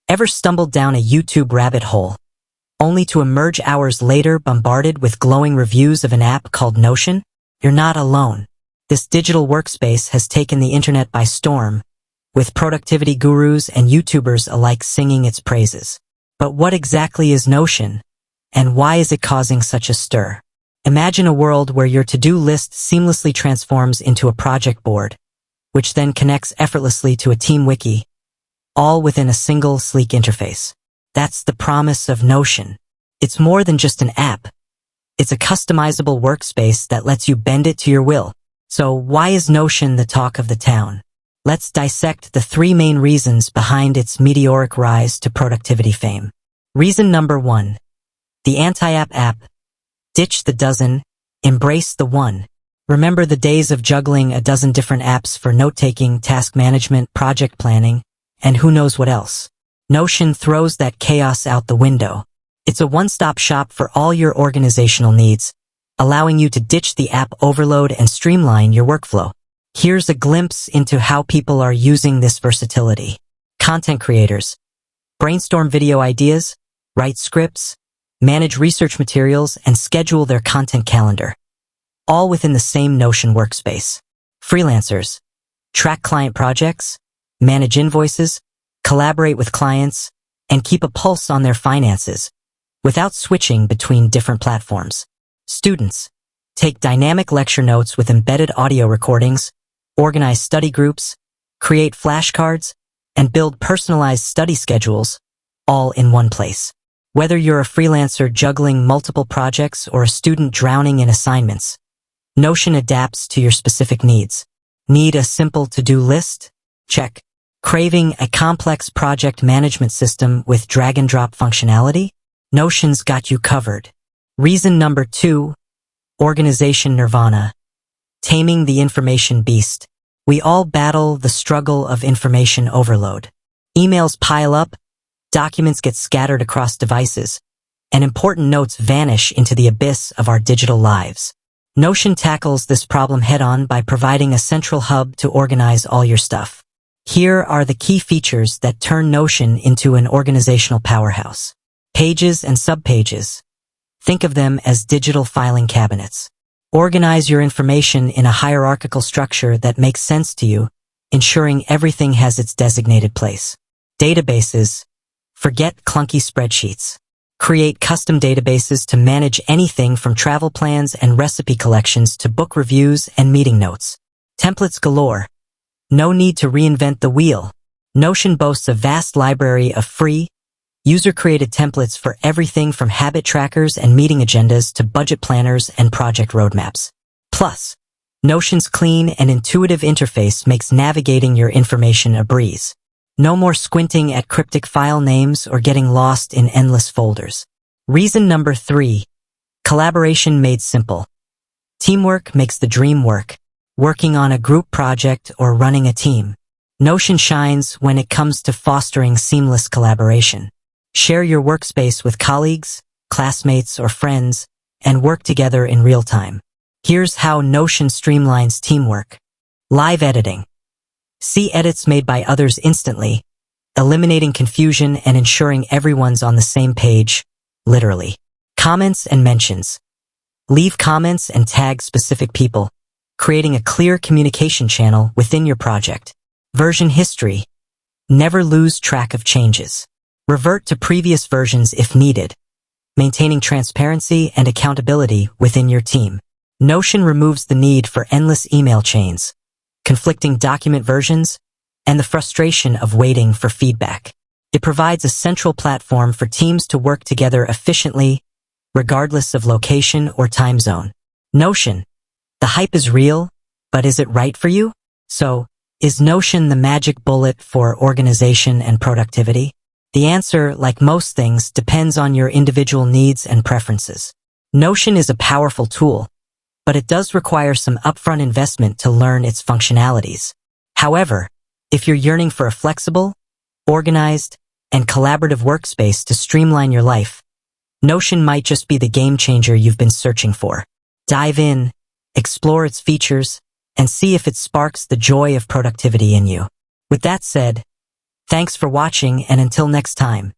Ever stumbled down a YouTube rabbit hole, only to emerge hours later bombarded with glowing reviews of an app called Notion? You're not alone. This digital workspace has taken the internet by storm, with productivity gurus and YouTubers alike singing its praises. But what exactly is Notion, and why is it causing such a stir? Imagine a world where your to-do list seamlessly transforms into a project board, which then connects effortlessly to a team wiki, all within a single sleek interface. That's the promise of Notion. It's more than just an app. It's a customizable workspace that lets you bend it to your will. So why is Notion the talk of the town? Let's dissect the 3 main reasons behind its meteoric rise to productivity fame. Reason number 1. The anti-app app. Ditch the dozen, embrace the one. Remember the days of juggling a dozen different apps for note-taking, task management, project planning, and who knows what else? Notion throws that chaos out the window. It's a one-stop shop for all your organizational needs, allowing you to ditch the app overload and streamline your workflow. Here's a glimpse into how people are using this versatility. Content creators. Brainstorm video ideas, write scripts, manage research materials, and schedule their content calendar, all within the same Notion workspace. Freelancers. Track client projects, manage invoices, collaborate with clients, and keep a pulse on their finances, without switching between different platforms. Students. Take dynamic lecture notes with embedded audio recordings, organize study groups, create flashcards, and build personalized study schedules, all in one place. Whether you're a freelancer juggling multiple projects or a student drowning in assignments, Notion adapts to your specific needs. Need a simple to-do list? Check. Craving a complex project management system with drag-and-drop functionality? Notion's got you covered. Reason number 2, organization nirvana. Taming the information beast. We all battle the struggle of information overload. Emails pile up, documents get scattered across devices, and important notes vanish into the abyss of our digital lives. Notion tackles this problem head-on by providing a central hub to organize all your stuff. Here are the key features that turn Notion into an organizational powerhouse. Pages and subpages. Think of them as digital filing cabinets. Organize your information in a hierarchical structure that makes sense to you, ensuring everything has its designated place. Databases. Forget clunky spreadsheets. Create custom databases to manage anything from travel plans and recipe collections to book reviews and meeting notes. Templates galore. No need to reinvent the wheel. Notion boasts a vast library of free, user-created templates for everything from habit trackers and meeting agendas to budget planners and project roadmaps. Plus, Notion's clean and intuitive interface makes navigating your information a breeze. No more squinting at cryptic file names or getting lost in endless folders. Reason number 3. Collaboration made simple. Teamwork makes the dream work. Working on a group project or running a team, Notion shines when it comes to fostering seamless collaboration. Share your workspace with colleagues, classmates, or friends, and work together in real time. Here's how Notion streamlines teamwork. Live editing. See edits made by others instantly, eliminating confusion and ensuring everyone's on the same page, literally. Comments and mentions. Leave comments and tag specific people, creating a clear communication channel within your project. Version history. Never lose track of changes. Revert to previous versions if needed, maintaining transparency and accountability within your team. Notion removes the need for endless email chains, conflicting document versions, and the frustration of waiting for feedback. It provides a central platform for teams to work together efficiently, regardless of location or time zone. Notion. The hype is real, but is it right for you? So, is Notion the magic bullet for organization and productivity? The answer, like most things, depends on your individual needs and preferences. Notion is a powerful tool, but it does require some upfront investment to learn its functionalities. However, if you're yearning for a flexible, organized, and collaborative workspace to streamline your life, Notion might just be the game changer you've been searching for. Dive in, explore its features, and see if it sparks the joy of productivity in you. With that said, Thanks for watching, and until next time.